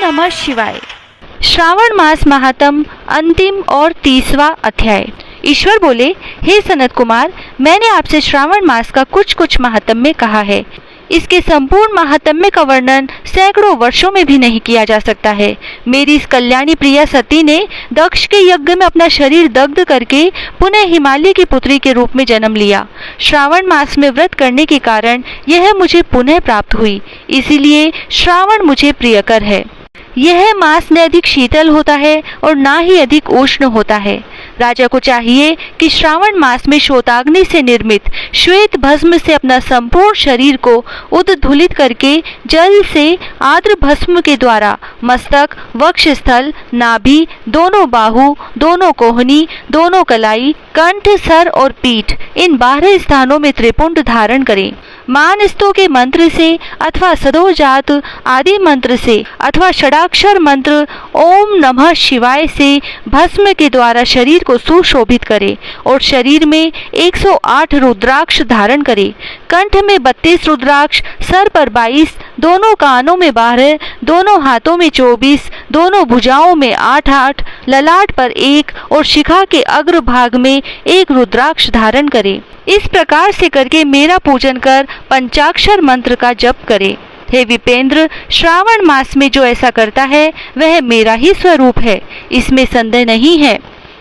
नमः शिवाय। श्रावण मास महात्म अंतिम और 30वां अध्याय। ईश्वर बोले, हे सनत कुमार, मैंने आपसे श्रावण मास का कुछ महात्म्य कहा है। इसके संपूर्ण महात्म्य का वर्णन सैकड़ों वर्षों में भी नहीं किया जा सकता है। मेरी इस कल्याणी प्रिया सती ने दक्ष के यज्ञ में अपना शरीर दग्ध करके पुनः हिमालय की पुत्री के रूप में जन्म लिया। श्रावण मास में व्रत करने के कारण यह मुझे पुनः प्राप्त हुई, इसीलिए श्रावण मुझे प्रियकर है। यह मास न अधिक शीतल होता है और न ही अधिक उष्ण होता है। राजा को चाहिए कि श्रावण मास में श्वेताग्नि से निर्मित श्वेत भस्म से अपना संपूर्ण शरीर को उद्धूलित करके जल से आर्द्र भस्म के द्वारा मस्तक, वक्षस्थल, नाभि, दोनों बाहु, दोनों कोहनी, दोनों कलाई, कंठ, सर और पीठ, इन 12 स्थानों में त्रिपुंड धारण करें। मानस्तों के मंत्र से अथवा सदोजात आदि मंत्र से अथवा षडाक्षर मंत्र ओम नमः शिवाय से भस्म के द्वारा शरीर को सुशोभित करे और शरीर में 108 रुद्राक्ष धारण करे। कंठ में 32 रुद्राक्ष, सर पर 22, दोनों कानों में 12, दोनों हाथों में 24, दोनों भुजाओं में 8-8, ललाट पर 1 और शिखा के अग्र भाग में 1 रुद्राक्ष धारण करे। इस प्रकार से करके मेरा पूजन कर पंचाक्षर मंत्र का जप करे। हे विपेंद्र, श्रावण मास में जो ऐसा करता है वह मेरा ही स्वरूप है, इसमें संदेह नहीं है।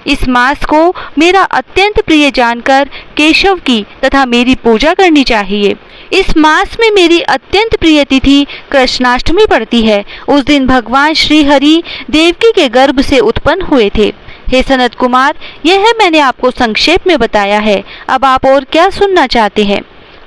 इस मास को मेरा अत्यंत प्रिय जानकर केशव की तथा मेरी पूजा करनी चाहिए। इस मास में मेरी अत्यंत प्रिय तिथि कृष्णाष्टमी पड़ती है। उस दिन भगवान श्री हरि देवकी के गर्भ से उत्पन्न हुए थे। हे सनत कुमार, यह मैंने आपको संक्षेप में बताया है, अब आप और क्या सुनना चाहते हैं?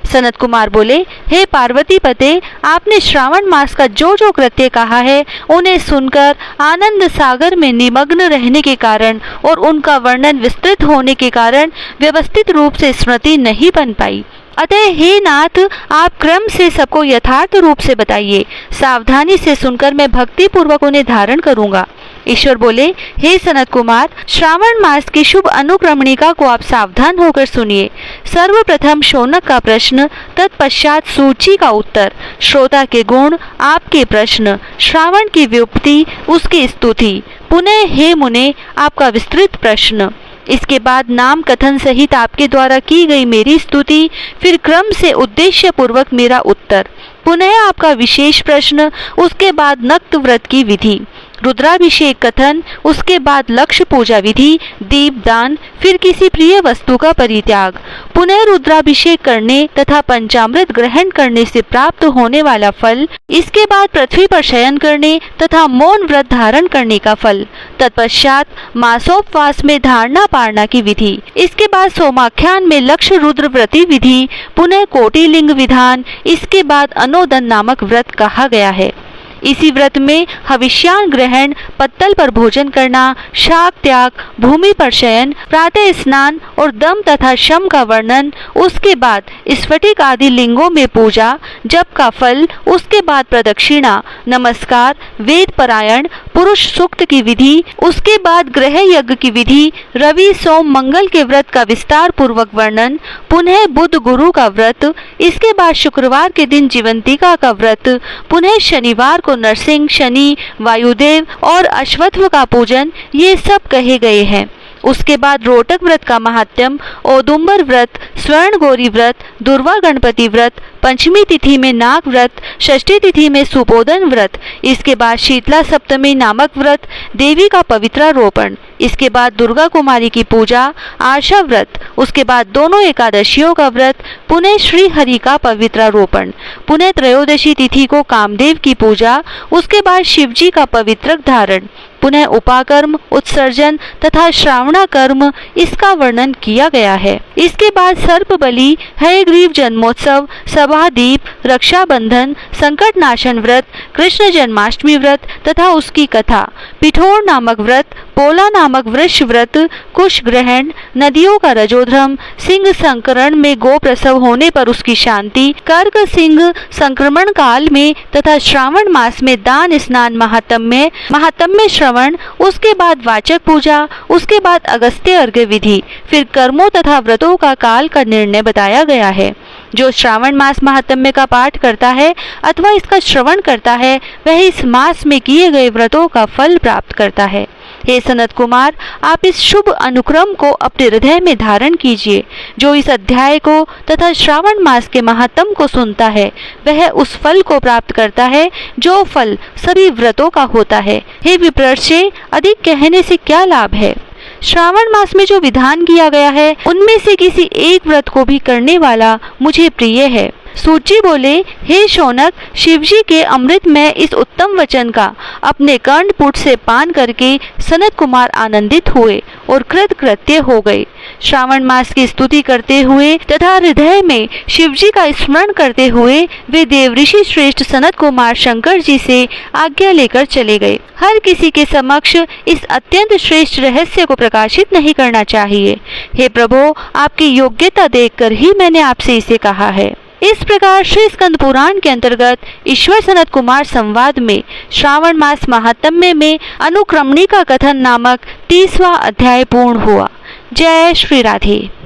सनत कुमार बोले, हे पार्वती पते, आपने श्रावण मास का जो कृत्य कहा है उन्हें सुनकर आनंद सागर में निमग्न रहने के कारण और उनका वर्णन विस्तृत होने के कारण व्यवस्थित रूप से स्मृति नहीं बन पाई। अतः हे नाथ, आप क्रम से सबको यथार्थ रूप से बताइए। सावधानी से सुनकर मैं भक्ति पूर्वक उन्हें धारण करूंगा। ईश्वर बोले, हे सनत कुमार, श्रावण मास की शुभ अनुक्रमणिका को आप सावधान होकर सुनिए। सर्वप्रथम शौनक का प्रश्न, तत्पश्चात सूची का उत्तर, श्रोता के गुण, आपके प्रश्न, श्रावण की व्युत्पत्ति, उसकी स्तुति, पुनः हे मुने आपका विस्तृत प्रश्न, इसके बाद नाम कथन सहित आपके द्वारा की गई मेरी स्तुति, फिर क्रम से उद्देश्य पूर्वक मेरा उत्तर, पुनः आपका विशेष प्रश्न, उसके बाद नक्त व्रत की विधि, रुद्राभिषेक कथन, उसके बाद लक्ष्य पूजा विधि, दीप दान, फिर किसी प्रिय वस्तु का परित्याग, पुनः रुद्राभिषेक करने तथा पंचामृत ग्रहण करने से प्राप्त होने वाला फल, इसके बाद पृथ्वी पर शयन करने तथा मौन व्रत धारण करने का फल, तत्पश्चात मासोपवास में धारणा पारणा की विधि, इसके बाद सोमाख्यान में लक्ष्य रुद्र व्रती विधि, पुनः कोटिलिंग विधान, इसके बाद अनोदन नामक व्रत कहा गया है। इसी व्रत में हविष्यान ग्रहण, पत्तल पर भोजन करना, शाक त्याग, भूमि पर शयन, प्रातः स्नान और दम तथा शम का वर्णन, उसके बाद स्फटिक आदि लिंगों में पूजा, जप का फल, उसके बाद प्रदक्षिणा, नमस्कार, वेद पारायण, पुरुष सूक्त की विधि, उसके बाद ग्रह यज्ञ की विधि, रवि सोम मंगल के व्रत का विस्तार पूर्वक वर्णन, पुनः बुध गुरु का व्रत, इसके बाद शुक्रवार के दिन जीवंतिका का व्रत, पुनः शनिवार नरसिंह, शनि, वायुदेव और अश्वत्थ का पूजन, ये सब कहे गए हैं। उसके बाद रोटक व्रत का महात्म्य, औदुंबर व्रत, स्वर्ण गौरी व्रत, दुर्वा गणपति व्रत, पंचमी तिथि में नाग व्रत, षष्ठी तिथि में सुपोदन व्रत, इसके बाद शीतला सप्तमी नामक व्रत, देवी का पवित्रारोपण, इसके बाद दुर्गा कुमारी की पूजा, आशा व्रत, उसके बाद दोनों एकादशियों का व्रत, पुनः श्री हरि का पवित्रारोपण, पुनः त्रयोदशी तिथि को कामदेव की पूजा, उसके बाद शिवजी का पवित्रक धारण, पुनः उपाकर्म, उत्सर्जन तथा श्रावणा कर्म, इसका वर्णन किया गया है। इसके बाद सर्प बलि, हयग्रीव जन्मोत्सव, सभादीप, रक्षाबंधन, संकट नाशन व्रत, कृष्ण जन्माष्टमी व्रत तथा उसकी कथा, पिठोर नामक व्रत, पोला नामक वृक्ष व्रत, कुश ग्रहण, नदियों का रजोध्रम, सिंह संकरण में गो प्रसव होने पर उसकी शांति, कर्क सिंह संक्रमण काल में तथा श्रावण मास में दान स्नान महात्म्य श्रवण, उसके बाद वाचक पूजा, उसके बाद अगस्त्य अर्घ्य विधि, फिर कर्मों तथा व्रतों का काल का निर्णय बताया गया है। जो श्रावण मास महात्म्य का पाठ करता है अथवा इसका श्रवण करता है वह इस मास में किए गए व्रतों का फल प्राप्त करता है। हे सनत कुमार, आप इस शुभ अनुक्रम को अपने हृदय में धारण कीजिए। जो इस अध्याय को तथा श्रावण मास के महात्म को सुनता है वह उस फल को प्राप्त करता है जो फल सभी व्रतों का होता है। हे विप्रर्षे, अधिक कहने से क्या लाभ है? श्रावण मास में जो विधान किया गया है उनमें से किसी एक व्रत को भी करने वाला मुझे प्रिय है। सूत जी बोले, हे शौनक, शिवजी के अमृत में इस उत्तम वचन का अपने कर्णपुट से पान करके सनत कुमार आनंदित हुए और कृतकृत्य हो गए। श्रावण मास की स्तुति करते हुए तथा हृदय में शिवजी का स्मरण करते हुए वे देवऋषि श्रेष्ठ सनत कुमार शंकर जी से आज्ञा लेकर चले गए। हर किसी के समक्ष इस अत्यंत श्रेष्ठ रहस्य को प्रकाशित नहीं करना चाहिए। हे प्रभु, आपकी योग्यता देखकर ही मैंने आपसे इसे कहा है। इस प्रकार श्री स्कंद पुराण के अंतर्गत ईश्वर सनत कुमार संवाद में श्रावण मास महात्म्य में अनुक्रमणिका कथन नामक 30वां अध्याय पूर्ण हुआ। जय श्री राधे।